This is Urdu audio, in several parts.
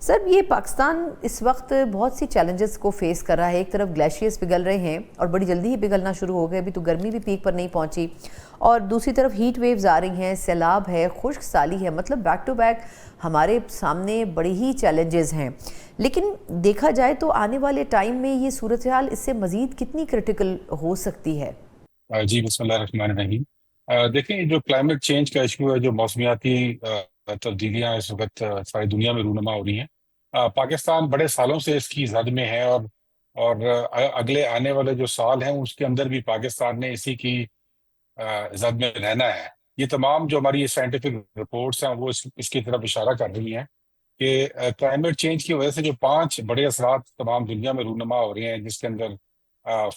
سر یہ پاکستان اس وقت بہت سی چیلنجز کو فیس کر رہا ہے. ایک طرف گلیشیئرز پگھل رہے ہیں اور بڑی جلدی ہی پگھلنا شروع ہو گئے, ابھی تو گرمی بھی پیک پر نہیں پہنچی, اور دوسری طرف ہیٹ ویوز آ رہی ہیں, سیلاب ہے, خشک سالی ہے, مطلب بیک ٹو بیک ہمارے سامنے بڑی ہی چیلنجز ہیں. لیکن دیکھا جائے تو آنے والے ٹائم میں یہ صورتحال اس سے مزید کتنی کرٹیکل ہو سکتی ہے؟ جی بسم اللہ الرحمن الرحیم. دیکھیں جو کلائمیٹ چینج کا ایشو ہے, جو موسمیاتی تبدیلیاں اس وقت ساری دنیا میں رونما ہو رہی ہیں. پاکستان بڑے سالوں سے اس کی زد میں ہے, اور اگلے آنے والے جو سال ہیں اس کے اندر بھی پاکستان نے اسی کی زد میں رہنا ہے. یہ تمام جو ہماری سائنٹیفک رپورٹس ہیں وہ اس کی طرف اشارہ کر رہی ہیں کہ کلائمیٹ چینج کی وجہ سے جو 5 بڑے اثرات تمام دنیا میں رونما ہو رہے ہیں, جس کے اندر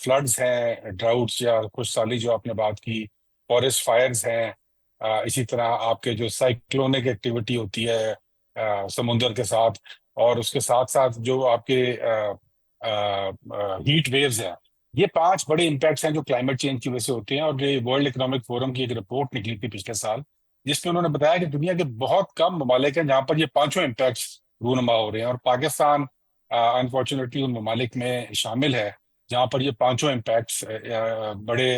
فلڈز ہیں, ڈراؤٹس یا خشک سالی جو آپ نے بات کی, فارسٹ فائرز ہیں, اسی طرح آپ کے جو سائیکلونک ایکٹیویٹی ہوتی ہے سمندر کے ساتھ, اور اس کے ساتھ ساتھ جو آپ کے ہیٹ ویوز ہیں. یہ 5 بڑے امپیکٹس ہیں جو کلائمیٹ چینج کی وجہ سے ہوتے ہیں. اور یہ ورلڈ اکنامک فورم کی ایک رپورٹ نکلی تھی پچھلے سال, جس میں انہوں نے بتایا کہ دنیا کے بہت کم ممالک ہیں جہاں پر یہ 5 امپیکٹس رونما ہو رہے ہیں, اور پاکستان انفارچونیٹلی ان ممالک میں شامل ہے جہاں پر یہ 5 امپیکٹس بڑے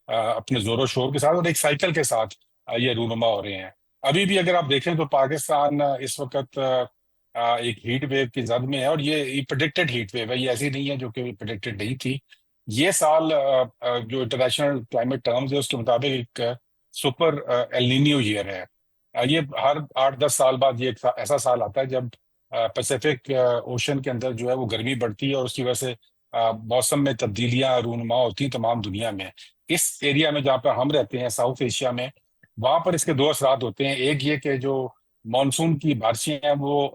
اپنے زور و شور کے ساتھ اور ایک سائیکل کے ساتھ یہ رونما ہو رہے ہیں. ابھی بھی اگر آپ دیکھیں تو پاکستان اس وقت ایک ہیٹ ویو کی زد میں ہے, اور یہ پریڈکٹڈ ہیٹ ویو ہے, یہ ایسی نہیں ہے جو کہ پریڈکٹڈ نہیں تھی. یہ سال جو انٹرنیشنل کلائمیٹ ٹرمز ہے اس کے مطابق ایک سپر ایل نینیو ایئر ہے. یہ ہر 8-10 سال بعد یہ ایک ایسا سال آتا ہے جب پیسیفک اوشن کے اندر جو ہے وہ گرمی بڑھتی ہے, اور اس کی وجہ سے موسم میں تبدیلیاں رونما ہوتی ہیں تمام دنیا میں. اس ایریا میں جہاں پہ ہم رہتے ہیں ساؤتھ ایشیا میں, وہاں پر اس کے 2 اثرات ہوتے ہیں. ایک یہ کہ جو مانسون کی بارشیں ہیں وہ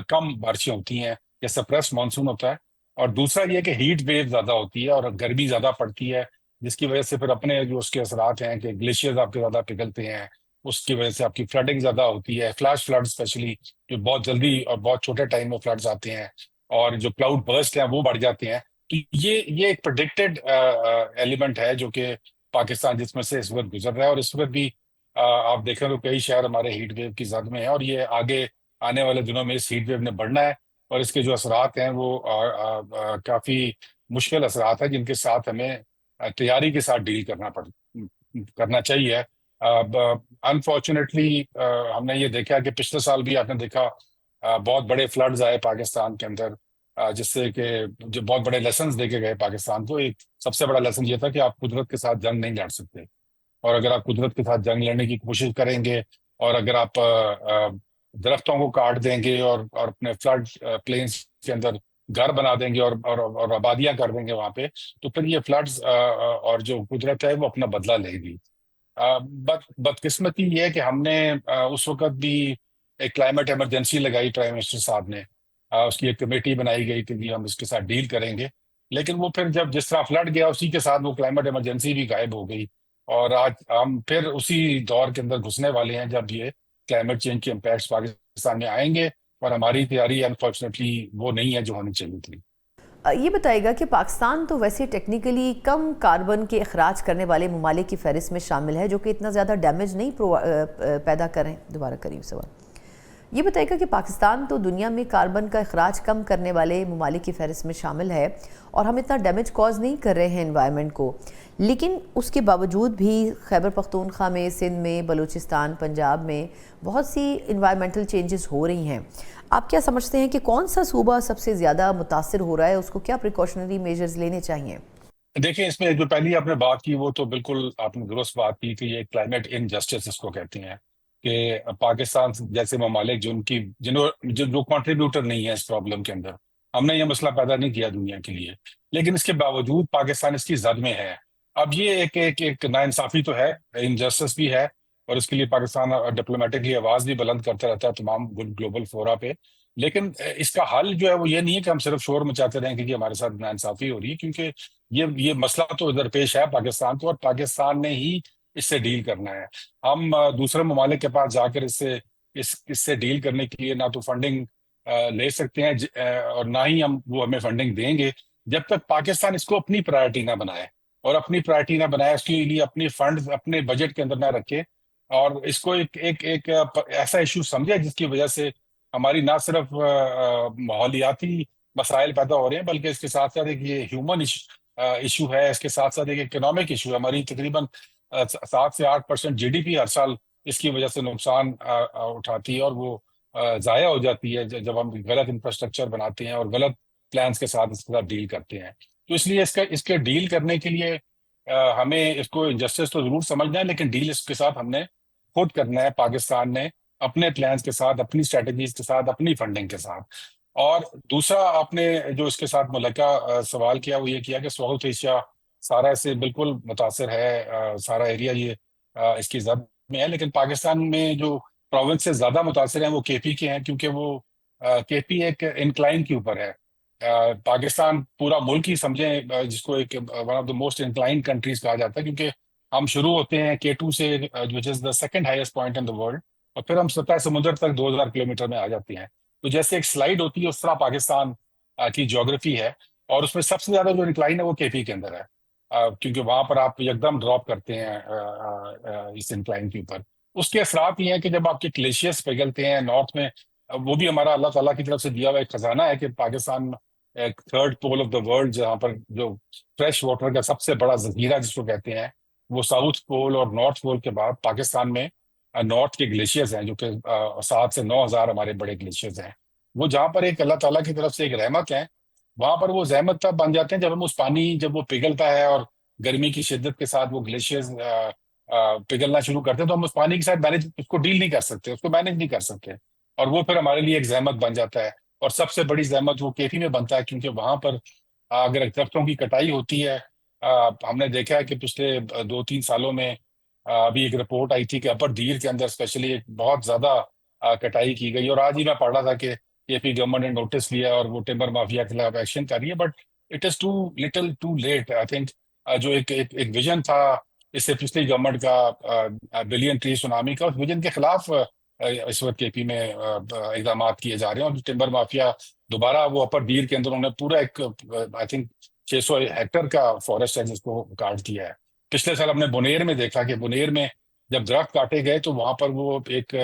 کم بارشیں ہوتی ہیں, یا سپریس مانسون ہوتا ہے, اور دوسرا یہ کہ ہیٹ ویو زیادہ ہوتی ہے اور گرمی زیادہ پڑتی ہے, جس کی وجہ سے پھر اپنے جو اس کے اثرات ہیں کہ گلیشیئرز آپ کے زیادہ پگھلتے ہیں, اس کی وجہ سے آپ کی فلڈنگ زیادہ ہوتی ہے, فلیش فلڈ اسپیشلی جو بہت جلدی اور بہت چھوٹے ٹائم میں فلڈز آتے ہیں, اور جو کلاؤڈ برسٹ ہیں وہ بڑھ جاتے ہیں. تو یہ ایک پریڈکٹڈ ایلیمنٹ ہے جو کہ پاکستان جس میں سے اس وقت گزر رہا ہے. اور اس وقت بھی آپ دیکھیں تو کئی شہر ہمارے ہیٹ ویو کی زد میں ہیں, اور یہ آگے آنے والے دنوں میں اس ہیٹ ویو نے بڑھنا ہے, اور اس کے جو اثرات ہیں وہ کافی مشکل اثرات ہیں جن کے ساتھ ہمیں تیاری کے ساتھ ڈیل کرنا چاہیے. انفارچونیٹلی ہم نے یہ دیکھا کہ پچھلے سال بھی آپ نے دیکھا بہت بڑے فلڈز آئے پاکستان کے اندر, جس سے کہ جو بہت بڑے لیسنز دے کے گئے پاکستان کو. ایک سب سے بڑا لیسن یہ تھا کہ آپ قدرت کے ساتھ جنگ نہیں لڑ سکتے, اور اگر آپ قدرت کے ساتھ جنگ لڑنے کی کوشش کریں گے, اور اگر آپ درختوں کو کاٹ دیں گے اور اپنے فلڈ پلینس کے اندر گھر بنا دیں گے اور آبادیاں کر دیں گے وہاں پہ, تو پھر یہ فلڈز اور جو قدرت ہے وہ اپنا بدلہ لے گی. بدقسمتی یہ ہے کہ ہم نے اس وقت بھی ایک کلائمیٹ ایمرجنسی لگائی پرائم منسٹر صاحب نے, اس کی ایک کمیٹی بنائی گئی کہ ہم اس کے ساتھ ڈیل کریں گے, لیکن وہ پھر جب جس طرح فلڈ گیا اسی کے ساتھ وہ کلائمیٹ ایمرجنسی بھی غائب ہو گئی, اور آج ہم پھر اسی دور کے اندر گھسنے والے ہیں جب یہ کلائمیٹ چینج کے امپیکٹس پاکستان میں آئیں گے, اور ہماری تیاری انفارچونیٹلی وہ نہیں ہے جو ہونی چاہیے تھی. یہ بتائے گا کہ پاکستان تو ویسے ٹیکنیکلی کم کاربن کے اخراج کرنے والے ممالک کی فہرست میں شامل ہے جو کہ اتنا زیادہ ڈیمیج نہیں پیدا کریں. دوبارہ کریں سوال. یہ بتائے گا کہ پاکستان تو دنیا میں کاربن کا اخراج کم کرنے والے ممالک کی فہرست میں شامل ہے, اور ہم اتنا ڈیمیج کاز نہیں کر رہے ہیں انوائرمنٹ کو, لیکن اس کے باوجود بھی خیبر پختونخوا میں, سندھ میں, بلوچستان, پنجاب میں بہت سی انوائرمنٹل چینجز ہو رہی ہیں. آپ کیا سمجھتے ہیں کہ کون سا صوبہ سب سے زیادہ متاثر ہو رہا ہے, اس کو کیا پریکاشنری میجرز لینے چاہیے؟ دیکھیں اس میں جو پہلی آپ نے بات کی وہ تو بالکل آپ نے درست بات کی کہ یہ کلائمیٹ انجسٹس اس کو کہتے ہیں, کہ پاکستان جیسے ممالک جو کنٹریبیوٹر نہیں ہے اس پرابلم کے اندر, ہم نے یہ مسئلہ پیدا نہیں کیا دنیا کے لیے, لیکن اس کے باوجود پاکستان اس کی زد میں ہے. اب یہ ایک ناانصافی تو ہے, انجسٹس بھی ہے, اور اس کے لیے پاکستان ڈپلومیٹکلی آواز بھی بلند کرتا رہتا ہے تمام گلوبل فورا پہ. لیکن اس کا حل جو ہے وہ یہ نہیں ہے کہ ہم صرف شور مچاتے رہیں کہ ہمارے ساتھ ناانصافی ہو رہی ہے, کیونکہ یہ مسئلہ تو درپیش ہے پاکستان کو, اور پاکستان نے ہی اس سے ڈیل کرنا ہے. ہم دوسرے ممالک کے پاس جا کر اس سے ڈیل کرنے کے لیے نہ تو فنڈنگ لے سکتے ہیں, اور نہ ہی وہ ہمیں فنڈنگ دیں گے جب تک پاکستان اس کو اپنی پرائرٹی نہ بنائے, اور اپنی پرائرٹی نہ بنائے اس کے لیے اپنی فنڈز اپنے بجٹ کے اندر نہ رکھے, اور اس کو ایک ایسا ایشو سمجھے جس کی وجہ سے ہماری نہ صرف ماحولیاتی مسائل پیدا ہو رہے ہیں، بلکہ اس کے ساتھ ساتھ ایک یہ ہیومن ایشو ہے، اس کے ساتھ ساتھ ایک اکنامک ایشو ہے. ہماری تقریباً 7 سے 8% GDP ہر سال اس کی وجہ سے نقصان اٹھاتی ہے، اور وہ ضائع ہو جاتی ہے جب ہم غلط انفراسٹرکچر بناتے ہیں اور غلط پلانس کے ساتھ اس کے ساتھ ڈیل کرتے ہیں. تو اس لیے اس کے ڈیل کرنے کے لیے ہمیں اس کو انجسٹس تو ضرور سمجھنا ہے، لیکن ڈیل اس کے ساتھ ہم نے خود کرنا ہے، پاکستان نے اپنے پلانس کے ساتھ، اپنی اسٹریٹجیز کے ساتھ، اپنی فنڈنگ کے ساتھ. اور دوسرا آپ نے جو اس کے ساتھ ملحقہ سوال کیا وہ یہ کیا کہ ساؤتھ ایشیا سارا اس سے بالکل متاثر ہے، سارا ایریا یہ اس کی زد میں ہے، لیکن پاکستان میں جو پروونس سے زیادہ متاثر ہیں وہ KP کے ہیں، کیونکہ وہ KP ایک انکلائن کے اوپر ہے. پاکستان پورا ملک ہی سمجھیں جس کو ایک one of the most inclined countries کہا جاتا ہے، کیونکہ ہم شروع ہوتے ہیں K2 سے which is the second highest point in the world, اور پھر ہم سطح سمندر تک 2000 کلومیٹر میں آ جاتے ہیں. تو جیسے ایک سلائیڈ ہوتی ہے اس طرح پاکستان کی جیوگرافی ہے، اور اس میں سب سے زیادہ جو انکلائن ہے وہ KP کے اندر ہے، کیونکہ وہاں پر آپ یکدم ڈراپ کرتے ہیں اس انکلائن کے اوپر. اس کے اثرات یہ ہیں کہ جب آپ کے گلیشیئرس پگھلتے ہیں نارتھ میں، وہ بھی ہمارا اللہ تعالیٰ کی طرف سے دیا ہوا ایک خزانہ ہے کہ پاکستان ایک third pole of the world, جہاں پر جو فریش واٹر کا سب سے بڑا ذخیرہ جس کو کہتے ہیں، وہ ساؤتھ پول اور نارتھ پول کے بعد پاکستان میں نارتھ کے گلیشیئرز ہیں، جو کہ 7 سے 9 ہزار ہمارے بڑے گلیشیئرز ہیں. وہ جہاں پر ایک اللہ تعالیٰ کی طرف سے ایک رحمت ہے، وہاں پر وہ زحمت تب بن جاتے ہیں جب ہم اس پانی جب وہ پگھلتا ہے اور گرمی کی شدت کے ساتھ وہ گلیشیئرز پگھلنا شروع کرتے ہیں، تو ہم اس پانی کے ساتھ مینج اس کو ڈیل نہیں کر سکتے، اس کو مینج نہیں کر سکتے، اور وہ پھر ہمارے لیے ایک زحمت بن جاتا ہے. اور سب سے بڑی زحمت وہ KP میں بنتا ہے، کیونکہ وہاں پر اگر درختوں کی کٹائی ہوتی ہے، ہم نے دیکھا ہے کہ پچھلے 2-3 سالوں میں ابھی ایک رپورٹ آئی تھی کہ اپر دیر کے اندر اسپیشلی بہت زیادہ کٹائی کی گئی، اور آج ہی میں پڑھ رہا تھا کہ KP گورنمنٹ نے نوٹس لیا اور وہ ٹمبر مافیا کے خلاف ایکشن کر رہی ہے. But it is too little too late. I think جو ایک ویژن تھا اس سے پچھلی گورنمنٹ کا بلین ٹری سونامی کا، اس ویژن کے خلاف اس وقت KP میں اقدامات کیے جا رہے ہیں. اور ٹمبر مافیا دوبارہ وہ اپر دیر کے اندر انہوں نے پورا ایک آئی تھنک 600 ہیکٹر کا فارسٹ ہے جس کو کاٹ دیا ہے. پچھلے سال ہم نے بنیر میں دیکھا کہ بنیر میں جب درخت کاٹے گئے تو وہاں پر وہ ایک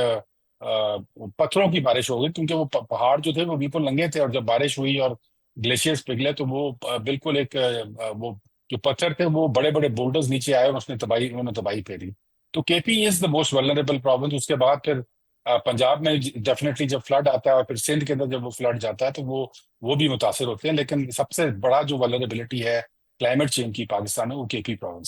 پتھروں کی بارش ہو گئی، کیونکہ وہ پہاڑ جو تھے وہ بالکل ننگے تھے، اور جب بارش ہوئی اور گلیشیئرز پگھلے تو وہ بالکل ایک وہ جو پتھر تھے وہ بڑے بڑے بولڈرز نیچے آئے اور انہوں نے تباہی پھیری. تو KP is the most vulnerable province. اس کے بعد پھر پنجاب میں ڈیفینیٹلی جب فلڈ آتا ہے، اور پھر سندھ کے اندر جب وہ فلڈ جاتا ہے تو وہ بھی متاثر ہوتے ہیں. لیکن سب سے بڑا جو ولنریبلٹی ہے کلائمیٹ چینج کی پاکستان میں، وہ KP پروونس.